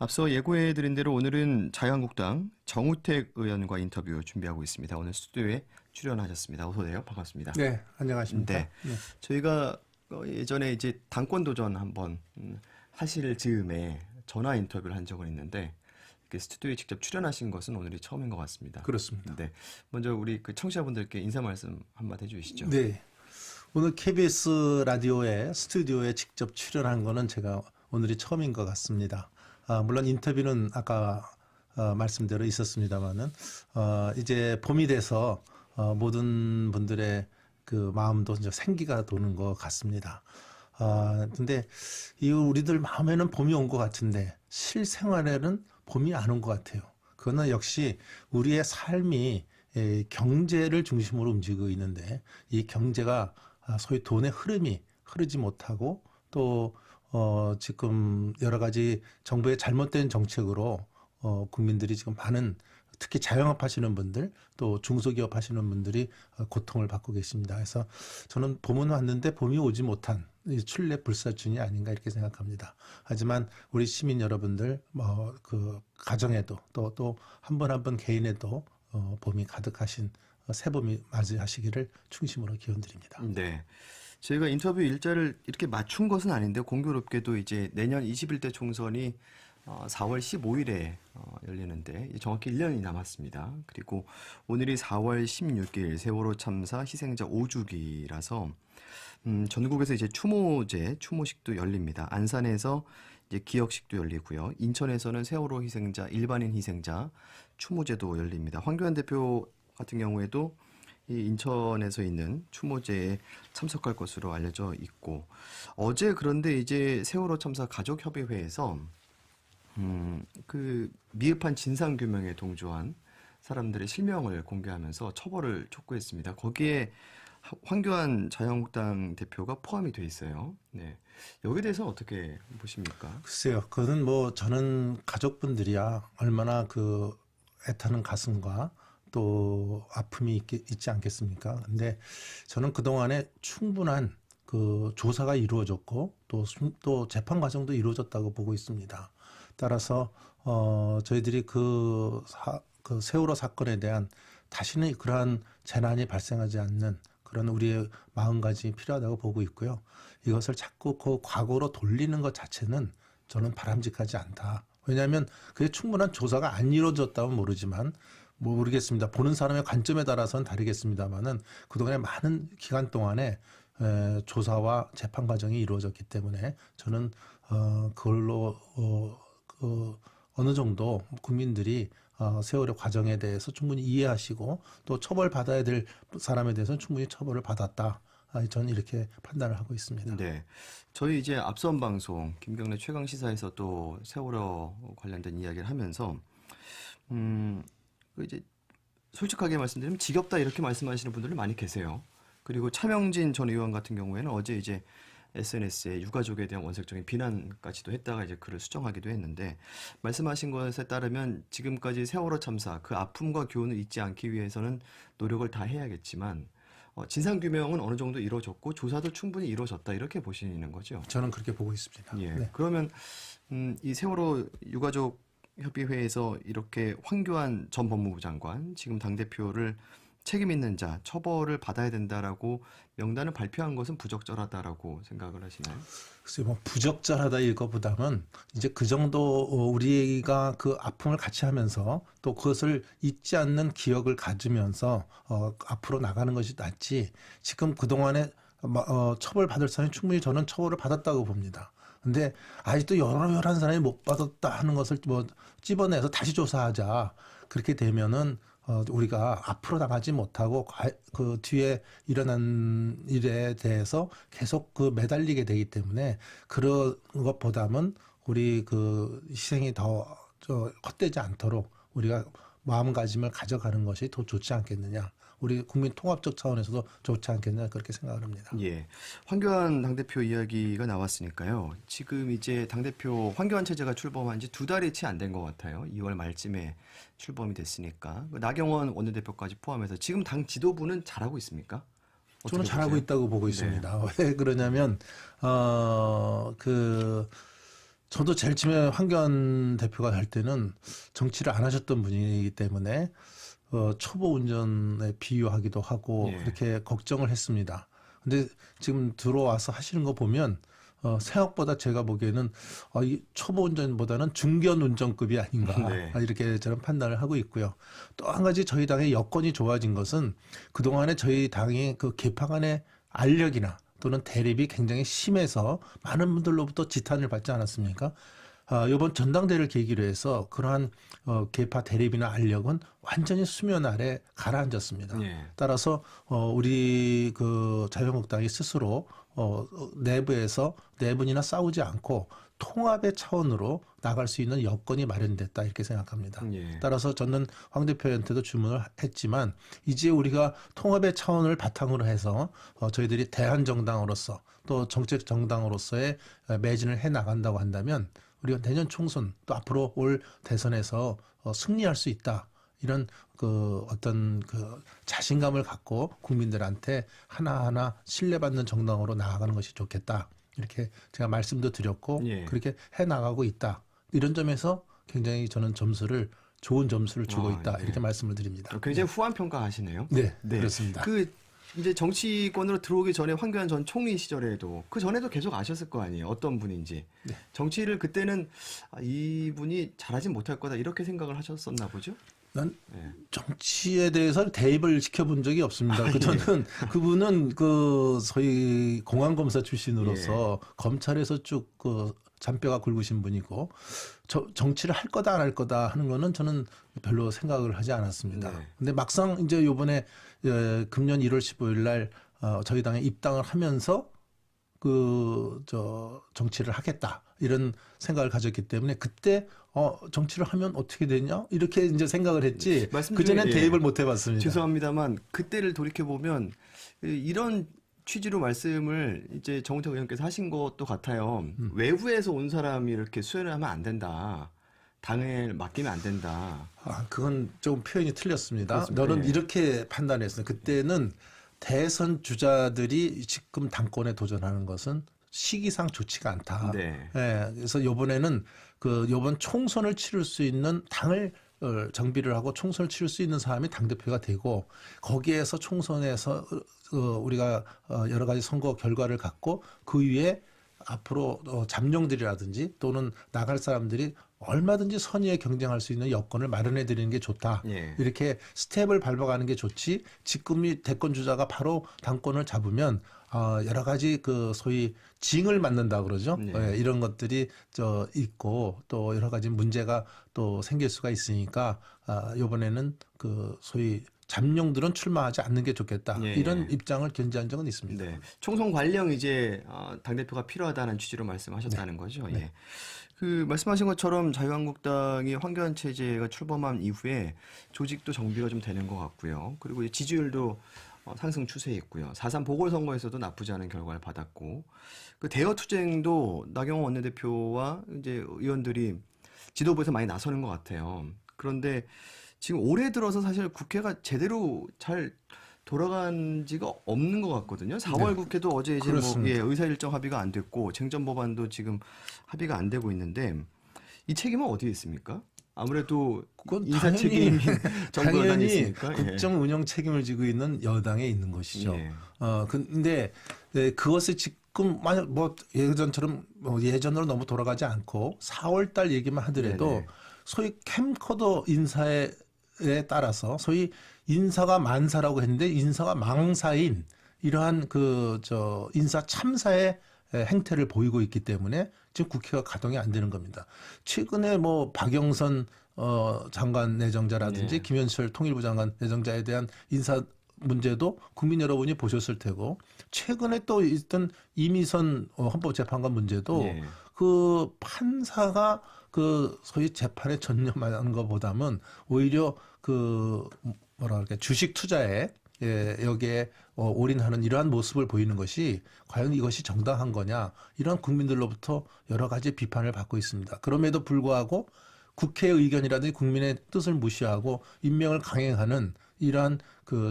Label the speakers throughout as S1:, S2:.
S1: 앞서 예고해드린 대로 오늘은 자유한국당 정우택 의원과 인터뷰 준비하고 있습니다. 오늘 스튜디오에 출연하셨습니다. 어서 오세요. 반갑습니다.
S2: 네, 안녕하십니까.
S1: 네.
S2: 네.
S1: 저희가 예전에 이제 당권 도전 한번 하실 즈음에 전화 인터뷰를 한 적은 있는데 이렇게 스튜디오에 직접 출연하신 것은 오늘이 처음인 것 같습니다.
S2: 그렇습니다.
S1: 네. 먼저 우리 그 청취자분들께 인사 말씀 한마디 해주시죠.
S2: 네. 오늘 KBS 라디오의 스튜디오에 직접 출연한 거는 제가 오늘이 처음인 것 같습니다. 물론 인터뷰는 아까 말씀대로 있었습니다만은 이제 봄이 돼서 모든 분들의 그 마음도 이제 생기가 도는 것 같습니다. 근데 이 우리들 마음에는 봄이 온 것 같은데 실생활에는 봄이 안 온 것 같아요. 그거는 역시 우리의 삶이 경제를 중심으로 움직이고 있는데 이 경제가 소위 돈의 흐름이 흐르지 못하고 또 지금 여러 가지 정부의 잘못된 정책으로 국민들이 지금 많은 특히 자영업 하시는 분들 또 중소기업 하시는 분들이 고통을 받고 계십니다. 그래서 저는 봄은 왔는데 봄이 오지 못한 출래불사춘이 아닌가 이렇게 생각합니다. 하지만 우리 시민 여러분들 그 가정에도 또 한 분 한 분 개인에도 봄이 가득하신 새봄이 맞이하시기를 충심으로 기원드립니다.
S1: 네. 저희가 인터뷰 일자를 이렇게 맞춘 것은 아닌데 공교롭게도 이제 내년 21대 총선이 4월 15일에 열리는데 정확히 1년이 남았습니다. 그리고 오늘이 4월 16일 세월호 참사 희생자 5주기라서 전국에서 이제 추모식도 열립니다. 안산에서 이제 기억식도 열리고요. 인천에서는 세월호 희생자, 일반인 희생자 추모제도 열립니다. 황교안 대표 같은 경우에도 이 인천에서 있는 추모제에 참석할 것으로 알려져 있고 어제 그런데 이제 세월호 참사 가족협의회에서 그 미흡한 진상 규명에 동조한 사람들의 실명을 공개하면서 처벌을 촉구했습니다. 거기에 황교안 자유한국당 대표가 포함이 돼 있어요. 네. 여기에 대해서는 어떻게 보십니까?
S2: 글쎄요. 그거는 저는 가족분들이야 얼마나 그 애타는 가슴과 또 아픔이 있지 않겠습니까? 근데 저는 그동안에 충분한 그 조사가 이루어졌고 또 재판 과정도 이루어졌다고 보고 있습니다. 따라서 저희들이 그 세월호 사건에 대한 다시는 그러한 재난이 발생하지 않는 그런 우리의 마음가짐이 필요하다고 보고 있고요. 이것을 자꾸 그 과거로 돌리는 것 자체는 저는 바람직하지 않다. 왜냐하면 그게 충분한 조사가 안 이루어졌다면 모르겠습니다. 보는 사람의 관점에 따라서는 다르겠습니다만은 그동안에 많은 기간 동안에 조사와 재판 과정이 이루어졌기 때문에 저는 그걸로 어느 정도 국민들이 세월의 과정에 대해서 충분히 이해하시고 또 처벌받아야 될 사람에 대해서는 충분히 처벌을 받았다. 저는 이렇게 판단을 하고 있습니다.
S1: 네. 저희 이제 앞선 방송 김경래 최강 시사에서 또 세월호 관련된 이야기를 하면서 이제 솔직하게 말씀드리면 지겹다 이렇게 말씀하시는 분들이 많이 계세요. 그리고 차명진 전 의원 같은 경우에는 어제 이제 SNS에 유가족에 대한 원색적인 비난까지도 했다가 이제 글을 수정하기도 했는데 말씀하신 것에 따르면 지금까지 세월호 참사 그 아픔과 교훈을 잊지 않기 위해서는 노력을 다 해야겠지만 진상규명은 어느 정도 이루어졌고 조사도 충분히 이루어졌다 이렇게 보시는 거죠?
S2: 저는 그렇게 보고 있습니다.
S1: 예.
S2: 네.
S1: 그러면 이 세월호 유가족 협의회에서 이렇게 황교안 전 법무부 장관 지금 당대표를 책임 있는 자 처벌을 받아야 된다라고 명단을 발표한 것은 부적절하다라고 생각을 하시나요?
S2: 글쎄 부적절하다 이거보다는 이제 그 정도 우리가 그 아픔을 같이 하면서 또 그것을 잊지 않는 기억을 가지면서 앞으로 나가는 것이 낫지 지금 그동안에 처벌받을 사람이 충분히 저는 처벌을 받았다고 봅니다. 근데 아직도 열한 사람이 못 받았다 하는 것을 찝어내서 다시 조사하자. 그렇게 되면은 우리가 앞으로 나가지 못하고 그 뒤에 일어난 일에 대해서 계속 매달리게 되기 때문에 그런 것보다는 우리 그 희생이 더 헛되지 않도록 우리가 마음가짐을 가져가는 것이 더 좋지 않겠느냐. 우리 국민 통합적 차원에서도 좋지 않겠느냐 그렇게 생각을 합니다.
S1: 예. 황교안 당대표 이야기가 나왔으니까요. 지금 이제 당대표 황교안 체제가 출범한 지 2달이 채 안 된 것 같아요. 2월 말쯤에 출범이 됐으니까. 나경원 원내대표까지 포함해서 지금 당 지도부는 잘하고 있습니까?
S2: 저는 잘하고 있다고 보고 있습니다. 왜 그러냐면 저도 제일 처음에 황교안 대표가 할 때는 정치를 안 하셨던 분이기 때문에 초보 운전에 비유하기도 하고
S1: 예.
S2: 이렇게 걱정을 했습니다. 근데 지금 들어와서 하시는 거 보면 생각보다 제가 보기에는 이 초보 운전보다는 중견 운전급이 아닌가
S1: 네.
S2: 이렇게 저는 판단을 하고 있고요. 또 한 가지 저희 당의 여건이 좋아진 것은 그동안에 저희 당이 그 개파 간의 알력이나 또는 대립이 굉장히 심해서 많은 분들로부터 지탄을 받지 않았습니까? 이번 전당대회를 계기로 해서 그러한 계파 대립이나 알력은 완전히 수면 아래 가라앉았습니다.
S1: 예.
S2: 따라서 우리 그 자유한국당이 스스로 내부에서 내분이나 싸우지 않고 통합의 차원으로 나갈 수 있는 여건이 마련됐다 이렇게 생각합니다.
S1: 예.
S2: 따라서 저는 황 대표한테도 주문을 했지만 이제 우리가 통합의 차원을 바탕으로 해서 저희들이 대한정당으로서 또 정책 정당으로서의 매진을 해 나간다고 한다면 우리가 내년 총선 또 앞으로 올 대선에서 승리할 수 있다. 이런 그 어떤 그 자신감을 갖고 국민들한테 하나하나 신뢰받는 정당으로 나아가는 것이 좋겠다. 이렇게 제가 말씀도 드렸고
S1: 예.
S2: 그렇게 해 나가고 있다. 이런 점에서 굉장히 저는 좋은 점수를 주고 있다.
S1: 예.
S2: 이렇게 말씀을 드립니다.
S1: 굉장히 후한 평가하시네요.
S2: 네, 그렇습니다.
S1: 그 이제 정치권으로 들어오기 전에 황교안 전 총리 시절에도 그 전에도 계속 아셨을 거 아니에요. 어떤 분인지.
S2: 네.
S1: 정치를 그때는 이분이 잘하진 못할 거다 이렇게 생각을 하셨었나 보죠.
S2: 난
S1: 예.
S2: 정치에 대해서 대입을 시켜본 적이 없습니다. 저는 그분은 그 소위 공안검사 출신으로서 검찰에서 쭉 그 잔뼈가 굵으신 분이고 정치를 할 거다 안 할 거다 하는 거는 저는 별로 생각을 하지 않았습니다.
S1: 네.
S2: 근데 막상 이제 요번에 금년 1월 15일 날 저희 당에 입당을 하면서 정치를 하겠다 이런 생각을 가졌기 때문에 그때 정치를 하면 어떻게 되냐 이렇게 이제 생각을 했지
S1: 말씀
S2: 그 전엔
S1: 중에,
S2: 대입을 못 해봤습니다.
S1: 죄송합니다만 그때를 돌이켜 보면 이런 취지로 말씀을 이제 정우택 의원께서 하신 것도 같아요. 외부에서 온 사람이 이렇게 수행을 하면 안 된다. 당을 맡기면 안 된다.
S2: 그건 좀 표현이 틀렸습니다.
S1: 그렇습니다.
S2: 너는
S1: 예.
S2: 이렇게 판단했어요. 그때는 대선 주자들이 지금 당권에 도전하는 것은 시기상 좋지가 않다.
S1: 네.
S2: 예, 그래서 요번에는 요번 총선을 치를 수 있는 당을 정비를 하고 총선을 치를 수 있는 사람이 당대표가 되고 거기에서 총선에서 우리가 여러 가지 선거 결과를 갖고 그 위에 앞으로 잠룡들이라든지 또는 나갈 사람들이 얼마든지 선의에 경쟁할 수 있는 여건을 마련해 드리는 게 좋다.
S1: 예.
S2: 이렇게 스텝을 밟아가는 게 좋지. 지금이 대권 주자가 바로 당권을 잡으면 여러 가지 그 소위 징을 맞는다 그러죠.
S1: 예.
S2: 이런 것들이 있고 또 여러 가지 문제가 또 생길 수가 있으니까 이번에는 그 소위 잠룡들은 출마하지 않는 게 좋겠다.
S1: 예.
S2: 이런 입장을 견지한 적은 있습니다.
S1: 네. 총선 관령 이제 당대표가 필요하다는 취지로 말씀하셨다는 거죠.
S2: 네.
S1: 예. 그 말씀하신 것처럼 자유한국당이 황교안 체제가 출범한 이후에 조직도 정비가 좀 되는 것 같고요. 그리고 이제 지지율도 상승 추세에 있고요. 4.3 보궐선거에서도 나쁘지 않은 결과를 받았고 그 대여 투쟁도 나경원 원내대표와 이제 의원들이 지도부에서 많이 나서는 것 같아요. 그런데 지금 올해 들어서 사실 국회가 제대로 잘 돌아간 지가 없는 것 같거든요. 4월
S2: 네.
S1: 국회도 어제 이제
S2: 그렇습니다.
S1: 의사 일정 합의가 안 됐고 쟁점 법안도 지금 합의가 안 되고 있는데 이 책임은 어디에 있습니다. 아무래도
S2: 그건
S1: 인사 책임이 정부 여당에
S2: 당연히
S1: 있으니까.
S2: 국정 운영 책임을 지고 있는 여당에 있는 것이죠.
S1: 예.
S2: 근데 그것을 지금 만약 예전처럼 예전으로 너무 돌아가지 않고 4월 달 얘기만 하더라도
S1: 네네.
S2: 소위 캠코더 인사에 따라서 소위 인사가 만사라고 했는데 인사가 망사인 이러한 인사 참사의 행태를 보이고 있기 때문에 지금 국회가 가동이 안 되는 겁니다. 최근에 박영선 장관 내정자라든지
S1: 네.
S2: 김현철 통일부 장관 내정자에 대한 인사 문제도 국민 여러분이 보셨을 테고 최근에 또 있던 이미선 헌법재판관 문제도
S1: 예.
S2: 그 판사가 소위 재판에 전념하는 것보다는 오히려 주식 투자에 여기에 올인하는 이러한 모습을 보이는 것이 과연 이것이 정당한 거냐 이런 국민들로부터 여러 가지 비판을 받고 있습니다. 그럼에도 불구하고 국회의 의견이라든지 국민의 뜻을 무시하고 임명을 강행하는 이러한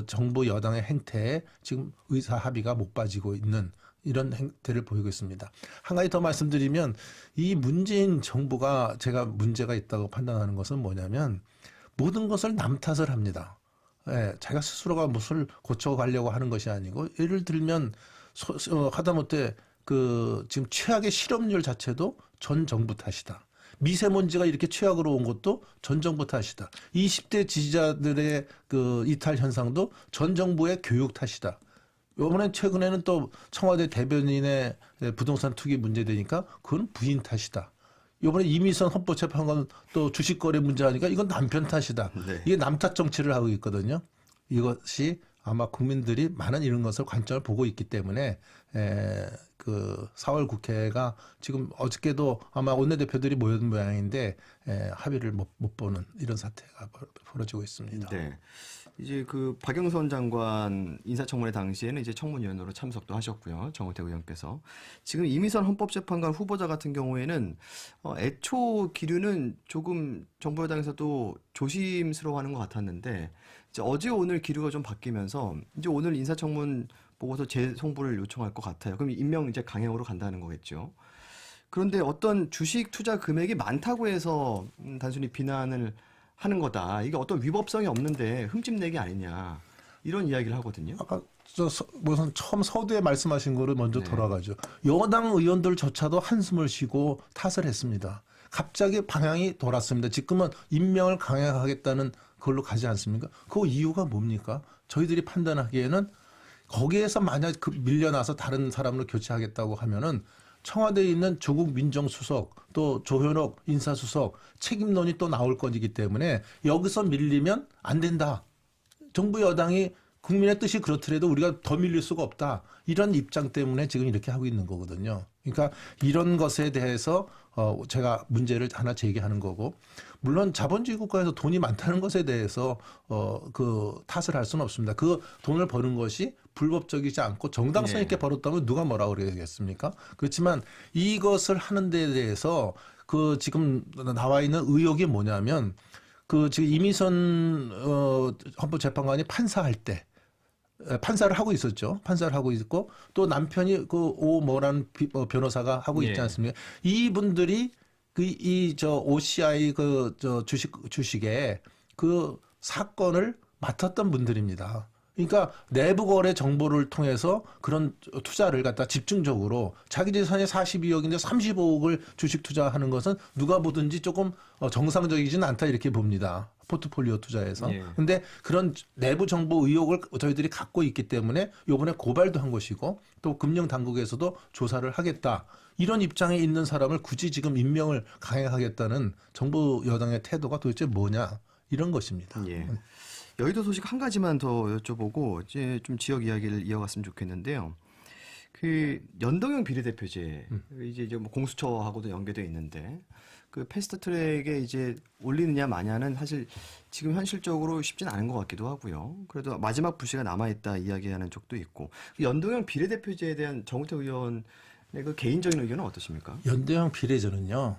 S2: 정부 여당의 행태에 지금 의사 합의가 못 빠지고 있는 이런 행태를 보이고 있습니다. 한 가지 더 말씀드리면 이 문재인 정부가 제가 문제가 있다고 판단하는 것은 뭐냐면 모든 것을 남 탓을 합니다. 예, 자기가 스스로가 무엇을 고쳐가려고 하는 것이 아니고 예를 들면 하다못해 지금 최악의 실업률 자체도 전 정부 탓이다. 미세먼지가 이렇게 최악으로 온 것도 전 정부 탓이다. 20대 지지자들의 이탈 현상도 전 정부의 교육 탓이다. 이번에 최근에는 또 청와대 대변인의 부동산 투기 문제되니까 그건 부인 탓이다. 이번에 이미선 헌법재판관 또 주식거래 문제하니까 이건 남편 탓이다.
S1: 네.
S2: 이게 남탓 정치를 하고 있거든요. 이것이 아마 국민들이 많은 이런 것을 관점을 보고 있기 때문에 4월 국회가 지금 어저께도 아마 원내대표들이 모였는 모양인데 합의를 못 보는 이런 사태가 벌어지고 있습니다.
S1: 네. 이제 박영선 장관 인사청문회 당시에는 이제 청문위원으로 참석도 하셨고요. 정우택 의원께서. 지금 이미선 헌법재판관 후보자 같은 경우에는 애초 기류는 조금 정부 여당에서도 조심스러워하는 것 같았는데 이제 어제 오늘 기류가 좀 바뀌면서 이제 오늘 인사청문 보고서 재송부를 요청할 것 같아요. 그럼 임명 이제 강행으로 간다는 거겠죠. 그런데 어떤 주식 투자 금액이 많다고 해서 단순히 비난을 하는 거다. 이게 어떤 위법성이 없는데 흠집내기 아니냐. 이런 이야기를 하거든요.
S2: 아까 무슨 처음 서두에 말씀하신 거를 먼저
S1: 네.
S2: 돌아가죠. 여당 의원들조차도 한숨을 쉬고 탓을 했습니다. 갑자기 방향이 돌았습니다. 지금은 임명을 강행하겠다는 걸로 가지 않습니까? 그 이유가 뭡니까? 저희들이 판단하기에는 거기에서 만약 밀려나서 다른 사람으로 교체하겠다고 하면은 청와대에 있는 조국 민정수석 또 조현옥 인사수석 책임론이 또 나올 것이기 때문에 여기서 밀리면 안 된다. 정부 여당이 국민의 뜻이 그렇더라도 우리가 더 밀릴 수가 없다. 이런 입장 때문에 지금 이렇게 하고 있는 거거든요. 그러니까 이런 것에 대해서 제가 문제를 하나 제기하는 거고 물론 자본주의 국가에서 돈이 많다는 것에 대해서 탓을 할 수는 없습니다. 그 돈을 버는 것이 불법적이지 않고 정당성 있게 벌었다면 누가 뭐라고 그러겠습니까? 그렇지만 이것을 하는 데 대해서 지금 나와 있는 의혹이 뭐냐면 지금 이미선 헌법재판관이 판사할 때 판사를 하고 있었죠. 판사를 하고 있고 또 남편이 오모라는 변호사가 하고 있지
S1: 예.
S2: 않습니까? 이분들이 OCI 주식에 사건을 맡았던 분들입니다. 그러니까 내부 거래 정보를 통해서 그런 투자를 갖다 집중적으로 자기 재산이 42억인데 35억을 주식 투자하는 것은 누가 보든지 조금 정상적이지는 않다 이렇게 봅니다. 포트폴리오 투자에서.
S1: 예.
S2: 근데 그런 내부 정보 의혹을 저희들이 갖고 있기 때문에 이번에 고발도 한 것이고 또 금융 당국에서도 조사를 하겠다. 이런 입장에 있는 사람을 굳이 지금 임명을 강행하겠다는 정부 여당의 태도가 도대체 뭐냐 이런 것입니다.
S1: 예. 여의도 소식 한 가지만 더 여쭤보고 이제 좀 지역 이야기를 이어갔으면 좋겠는데요. 연동형 비례대표제 이제 뭐 공수처하고도 연계되어 있는데 패스트트랙에 이제 올리느냐 마냐는 사실 지금 현실적으로 쉽진 않은 것 같기도 하고요. 그래도 마지막 불씨가 남아있다 이야기하는 쪽도 있고 연동형 비례대표제에 대한 정우택 의원의 개인적인 의견은 어떠십니까?
S2: 연동형 비례제는요.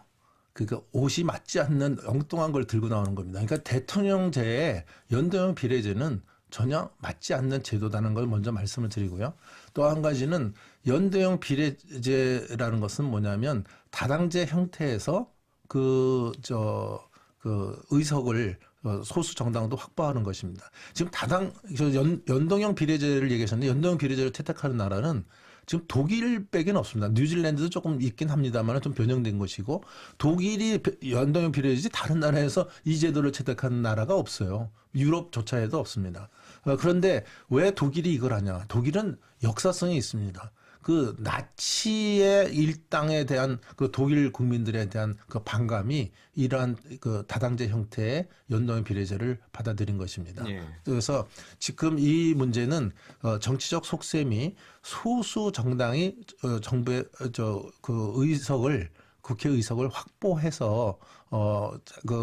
S2: 옷이 맞지 않는 엉뚱한 걸 들고 나오는 겁니다. 그러니까 대통령제에 연동형 비례제는 전혀 맞지 않는 제도다는 걸 먼저 말씀을 드리고요. 또 한 가지는 연동형 비례제라는 것은 뭐냐면 다당제 형태에서 의석을 소수 정당도 확보하는 것입니다. 지금 연동형 비례제를 얘기하셨는데 연동형 비례제를 채택하는 나라는 지금 독일 빼기는 없습니다. 뉴질랜드도 조금 있긴 합니다만 좀 변형된 것이고 독일이 연동형 비례제지 다른 나라에서 이 제도를 채택하는 나라가 없어요. 유럽조차에도 없습니다. 그런데 왜 독일이 이걸 하냐? 독일은 역사성이 있습니다. 나치의 일당에 대한 독일 국민들에 대한 반감이 이러한 다당제 형태의 연동형 비례제를 받아들인 것입니다.
S1: 예.
S2: 그래서 지금 이 문제는 정치적 속셈이 소수 정당이 정부의 국회 의석을 확보해서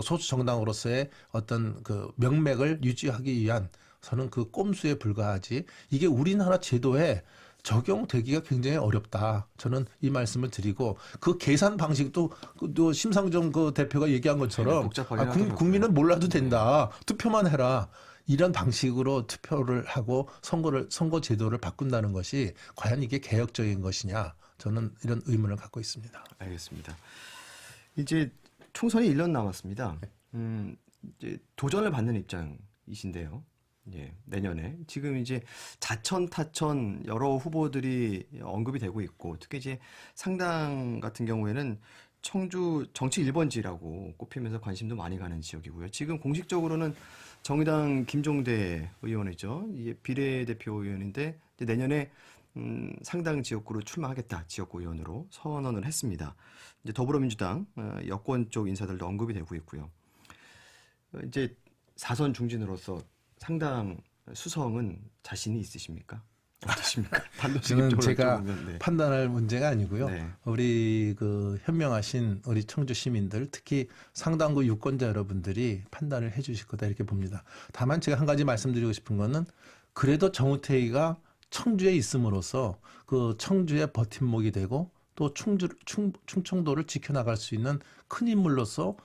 S2: 소수 정당으로서의 어떤 명맥을 유지하기 위한 저는 꼼수에 불과하지 이게 우리나라 제도에 적용되기가 굉장히 어렵다. 저는 이 말씀을 드리고 그 계산 방식도 또 심상정 그 대표가 얘기한 것처럼
S1: 복잡하긴
S2: 국민은 몰라도 된다. 투표만 해라. 이런 방식으로 투표를 하고 선거 제도를 바꾼다는 것이 과연 이게 개혁적인 것이냐? 저는 이런 의문을 갖고 있습니다.
S1: 알겠습니다. 이제 총선이 1년 남았습니다. 이제 도전을 받는 입장이신데요. 예, 내년에 지금 이제 자천, 타천 여러 후보들이 언급이 되고 있고, 특히 이제 상당 같은 경우에는 청주 정치 1번지라고 꼽히면서 관심도 많이 가는 지역이고요. 지금 공식적으로는 정의당 김종대 의원이죠. 이게 비례대표 의원인데 이제 내년에 상당 지역구로 출마하겠다, 지역구 의원으로 선언을 했습니다. 이제 더불어민주당 여권 쪽 인사들도 언급이 되고 있고요. 이제 사선 중진으로서 상당 수성은 자신이 있으십니까? 어떠십니까?
S2: 저는 제가
S1: 여쭤보면, 네.
S2: 판단할 문제가 아니고요.
S1: 네.
S2: 우리 그 현명하신 우리 청주 시민들, 특히 상당부 유권자 여러분들이 판단을 해주실 거다 이렇게 봅니다. 다만 제가 한 가지 말씀드리고 싶은 거는 그래도 정우택이가 청주에 있음으로써 그 청주의 버팀목이 되고 또 충청도를 지켜나갈 수 있는 큰 인물로서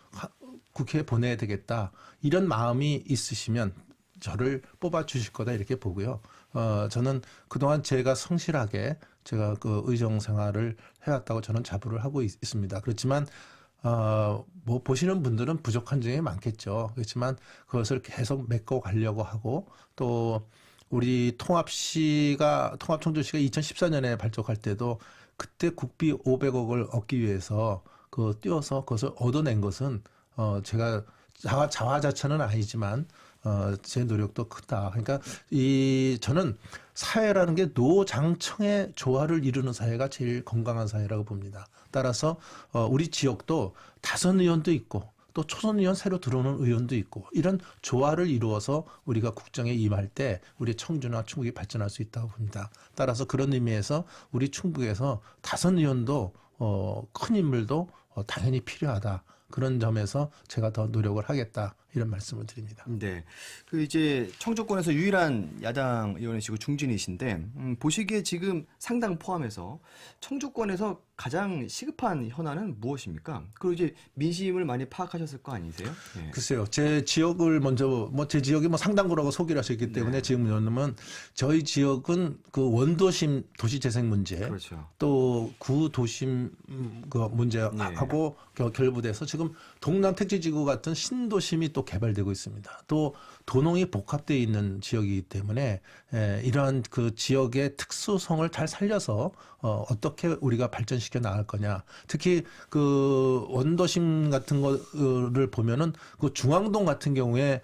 S2: 국회에 보내야 되겠다 이런 마음이 있으시면 저를 뽑아 주실 거다 이렇게 보고요. 저는 그동안 제가 성실하게 제가 그 의정 생활을 해왔다고 저는 자부를 하고 있습니다. 그렇지만 뭐 보시는 분들은 부족한 점이 많겠죠. 그렇지만 그것을 계속 메꿔 가려고 하고 또 우리 통합청주시가 2014년에 발족할 때도 그때 국비 500억을 얻기 위해서 그 뛰어서 그것을 얻어낸 것은 제가 자화자찬은 아니지만 제 노력도 크다. 그러니까 저는 사회라는 게 노장청의 조화를 이루는 사회가 제일 건강한 사회라고 봅니다. 따라서 우리 지역도 다선 의원도 있고 또 초선 의원 새로 들어오는 의원도 있고 이런 조화를 이루어서 우리가 국정에 임할 때 우리 청주나 충북이 발전할 수 있다고 봅니다. 따라서 그런 의미에서 우리 충북에서 다선 의원도 큰 인물도 당연히 필요하다. 그런 점에서 제가 더 노력을 하겠다 이런 말씀을 드립니다.
S1: 네, 그 이제 청주권에서 유일한 야당 의원이시고 중진이신데 보시기에 지금 상당 포함해서 청주권에서 가장 시급한 현안은 무엇입니까? 그리고 이제 민심을 많이 파악하셨을 거 아니세요? 네.
S2: 글쎄요, 제 지역을 먼저 제 지역이 상당구라고 소개를 하셨기 때문에
S1: 네.
S2: 지금 여러분 저희 지역은 그 원도심 도시재생 문제,
S1: 그렇죠.
S2: 또 구도심 그 문제하고 결부돼서 지금 동남 택지지구 같은 신도심이 또 개발되고 있습니다. 또 도농이 복합되어 있는 지역이기 때문에 이러한 그 지역의 특수성을 잘 살려서 어떻게 우리가 발전시켜 나갈 거냐. 특히 그 원도심 같은 거를 보면은 그 중앙동 같은 경우에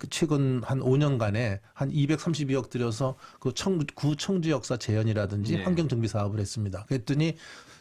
S2: 최근 한 5년간에 한 232억 들여서 그 구 청주 역사 재현이라든지
S1: 네. 환경
S2: 정비 사업을 했습니다. 그랬더니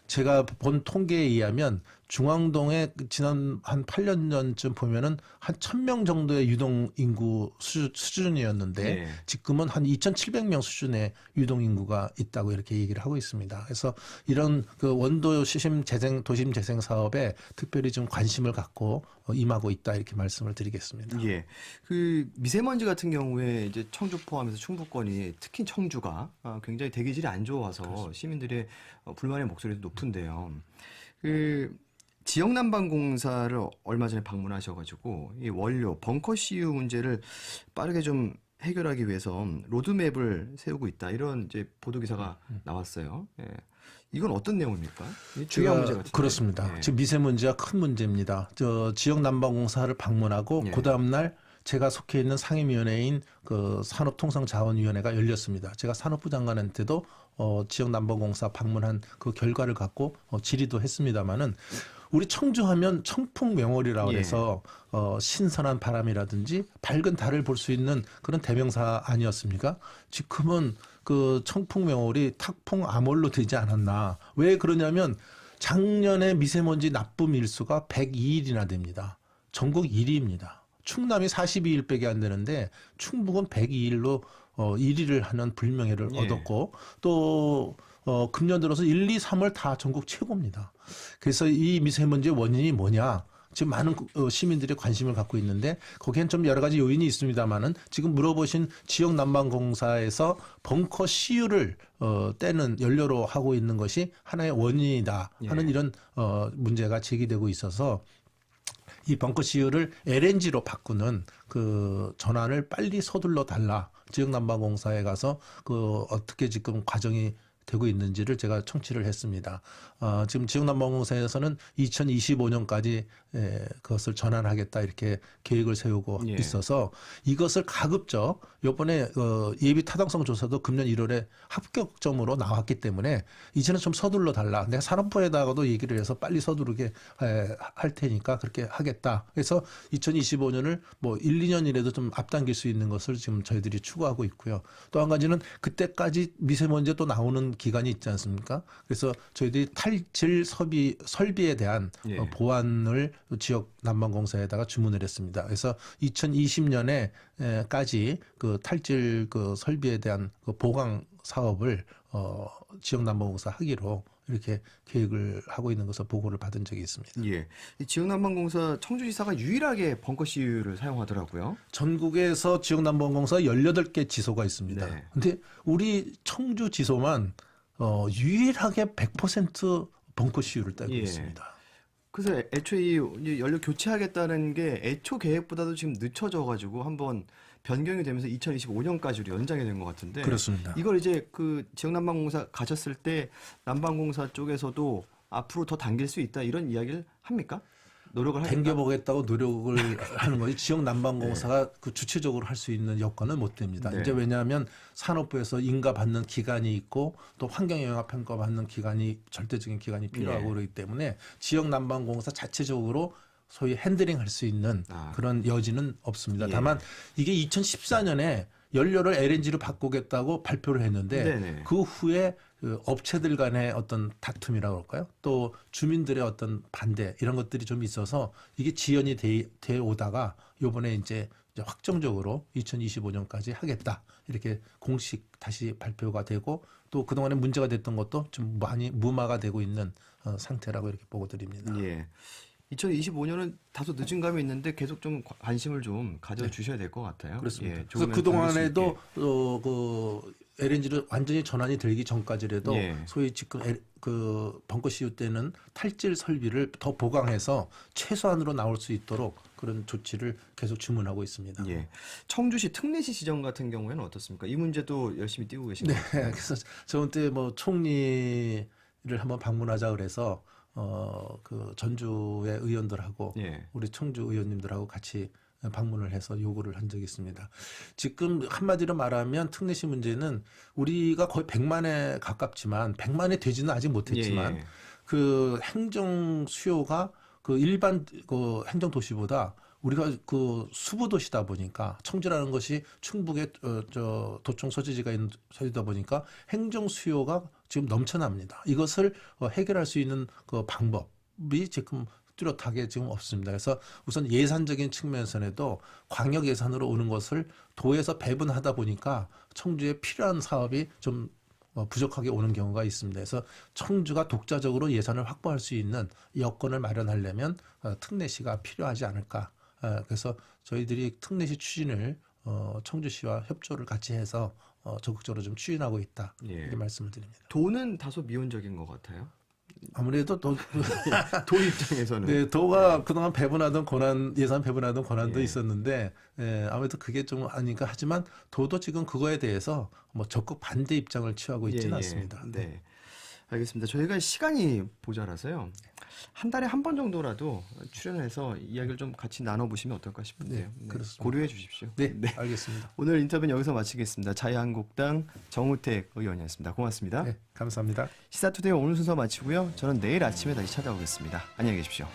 S2: 제가 본 통계에 의하면 중앙동에 지난 한 8년 전쯤 보면은 한 1,000명 정도의 유동 인구 수준이었는데
S1: 네.
S2: 지금은 한 2,700명 수준의 유동 인구가 있다고 이렇게 얘기를 하고 있습니다. 그래서 이런 그 원도심 도심 재생 사업에 특별히 좀 관심을 갖고 임하고 있다 이렇게 말씀을 드리겠습니다.
S1: 예. 그 미세먼지 같은 경우에 이제 청주 포함해서 충북권이 특히 청주가 굉장히 대기질이 안 좋아서 그렇습니다. 시민들의 불만의 목소리도 높은데요. 그 지역난방공사를 얼마 전에 방문하셔가지고 이 원료 벙커 CU 문제를 빠르게 좀 해결하기 위해서 로드맵을 세우고 있다 이런 이제 보도 기사가 나왔어요. 예. 이건 어떤 내용입니까? 중요한 문제 같은데.
S2: 그렇습니다.
S1: 예.
S2: 지금 미세먼지가 큰 문제입니다. 지역난방공사를 방문하고
S1: 예.
S2: 그 다음 날 제가 속해 있는 상임위원회인 그 산업통상자원위원회가 열렸습니다. 제가 산업부 장관한테도 지역난방공사 방문한 그 결과를 갖고 질의도 했습니다마는 우리 청주하면 청풍명월이라고 해서 신선한 바람이라든지 밝은 달을 볼 수 있는 그런 대명사 아니었습니까? 지금은 그 청풍명월이 탁풍 암월로 되지 않았나. 왜 그러냐면 작년에 미세먼지 나쁨 일수가 102일이나 됩니다. 전국 1위입니다. 충남이 42일밖에 안 되는데 충북은 102일로 1위를 하는 불명예를 얻었고 또 금년 들어서 1, 2, 3월 다 전국 최고입니다. 그래서 이 미세먼지의 원인이 뭐냐? 지금 많은 시민들이 관심을 갖고 있는데 거기엔 좀 여러 가지 요인이 있습니다만은 지금 물어보신 지역 난방공사에서 벙커 CU를 떼는 연료로 하고 있는 것이 하나의 원인이다 하는
S1: 예.
S2: 이런 문제가 제기되고 있어서 이 벙커 CU를 LNG로 바꾸는 그 전환을 빨리 서둘러 달라. 지역난방공사에 가서 그 어떻게 지금 과정이 되고 있는지를 제가 청취를 했습니다. 지금 지역난방공사에서는 2025년까지 그것을 전환하겠다 이렇게 계획을 세우고
S1: 예.
S2: 있어서 이것을 가급적 이번에 예비 타당성 조사도 금년 1월에 합격점으로 나왔기 때문에 이제는 좀 서둘러 달라. 내가 산업부에다가도 얘기를 해서 빨리 서두르게 할 테니까 그렇게 하겠다. 그래서 2025년을 뭐 1, 2년이라도 좀 앞당길 수 있는 것을 지금 저희들이 추구하고 있고요. 또 한 가지는 그때까지 미세먼지 또 나오는 기간이 있지 않습니까? 그래서 저희들이 탈질 설비에 대한
S1: 예.
S2: 보완을 지역 난방공사에다가 주문을 했습니다. 그래서 2020년에까지 그 탈질 그 설비에 대한 그 보강 사업을 지역 난방공사 하기로 이렇게 계획을 하고 있는 것을 보고를 받은 적이 있습니다.
S1: 예. 이 지역난방공사 청주지사가 유일하게 벙커 CU를 사용하더라고요.
S2: 전국에서 지역 난방공사 18개 지소가 있습니다.
S1: 네.
S2: 근데 우리 청주 지소만 유일하게 100% 벙커 CU를 떼고
S1: 예.
S2: 있습니다.
S1: 그래서 애초에 이 연료 교체하겠다는 게 애초 계획보다도 지금 늦춰져가지고 한번 변경이 되면서 2025년까지로 연장이 된 것 같은데.
S2: 그렇습니다.
S1: 이걸 이제 그 지역난방공사 가셨을 때 난방공사 쪽에서도 앞으로 더 당길 수 있다 이런 이야기를 합니까? 노력을 하겠다.
S2: 당겨보겠다고 노력을 하는 거지 지역 난방공사가 그 주체적으로 할 수 있는 여건은 못 됩니다.
S1: 네.
S2: 이제 왜냐하면 산업부에서 인가 받는 기간이 있고 또 환경영향 평가 받는 기간이 절대적인 기간이 필요하고
S1: 네.
S2: 그렇기 때문에 지역 난방공사 자체적으로 소위 핸들링 할 수 있는 그런 여지는 없습니다.
S1: 예.
S2: 다만 이게 2014년에 연료를 LNG로 바꾸겠다고 발표를 했는데
S1: 네네.
S2: 그 후에 그 업체들 간의 어떤 다툼이라고 할까요? 또 주민들의 어떤 반대 이런 것들이 좀 있어서 이게 지연이 돼 오다가 요번에 이제 확정적으로 2025년까지 하겠다. 이렇게 공식 다시 발표가 되고 또 그동안에 문제가 됐던 것도 좀 많이 무마가 되고 있는 상태라고 이렇게 보고 드립니다.
S1: 예. 2025년은 다소 늦은 감이 있는데 계속 좀 관심을 좀 가져주셔야 될 것 같아요.
S2: 그렇습니다.
S1: 예,
S2: 그래서
S1: 조금은
S2: 그동안에도
S1: 당길
S2: 그 LNG로 완전히 전환이 되기 전까지라도
S1: 예.
S2: 소위 지금 그 벙커 CU 때는 탈질 설비를 더 보강해서 최소한으로 나올 수 있도록 그런 조치를 계속 주문하고 있습니다.
S1: 예. 청주시 특례시 지정 같은 경우에는 어떻습니까? 이 문제도 열심히 띄우고 계신가요?
S2: 네. 그래서 저번 때 뭐 총리를 한번 방문하자 그래서 그 전주의 의원들하고
S1: 예.
S2: 우리 청주 의원님들하고 같이 방문을 해서 요구를 한 적이 있습니다. 지금 한마디로 말하면 특례시 문제는 우리가 거의 100만에 가깝지만 100만에 되지는 아직 못했지만
S1: 예.
S2: 그 행정 수요가 그 일반 그 행정 도시보다 우리가 그 수부 도시다 보니까 청주라는 것이 충북의 저 도청 소재지가 있는 소지다 보니까 행정 수요가 지금 넘쳐납니다. 이것을 해결할 수 있는 그 방법이 지금 뚜렷하게 지금 없습니다. 그래서 우선 예산적인 측면에서도 광역 예산으로 오는 것을 도에서 배분하다 보니까 청주에 필요한 사업이 좀 부족하게 오는 경우가 있습니다. 그래서 청주가 독자적으로 예산을 확보할 수 있는 여건을 마련하려면 특례시가 필요하지 않을까. 그래서 저희들이 특례시 추진을 청주시와 협조를 같이 해서 적극적으로 좀 추진하고 있다.
S1: 예.
S2: 이렇게 말씀을 드립니다.
S1: 도는 다소 미온적인 것 같아요.
S2: 아무래도 또
S1: 도 입장에서는.
S2: 네, 도가 그동안 배분하던 권한, 예산 배분하던 권한도
S1: 예.
S2: 있었는데, 아무래도 그게 좀 아닌가 하지만, 도도 지금 그거에 대해서 뭐 적극 반대 입장을 취하고 있지는
S1: 예, 예.
S2: 않습니다.
S1: 네. 알겠습니다. 저희가 시간이 모자라서요. 한 달에 한 번 정도라도 출연해서 이야기를 좀 같이 나눠보시면 어떨까 싶은데요.
S2: 네, 그렇습니다.
S1: 고려해 주십시오.
S2: 네, 알겠습니다.
S1: 오늘 인터뷰는 여기서 마치겠습니다. 자유한국당 정우택 의원이었습니다. 고맙습니다.
S2: 네, 감사합니다.
S1: 시사투데이 오늘 순서 마치고요. 저는 내일 아침에 다시 찾아오겠습니다. 안녕히 계십시오.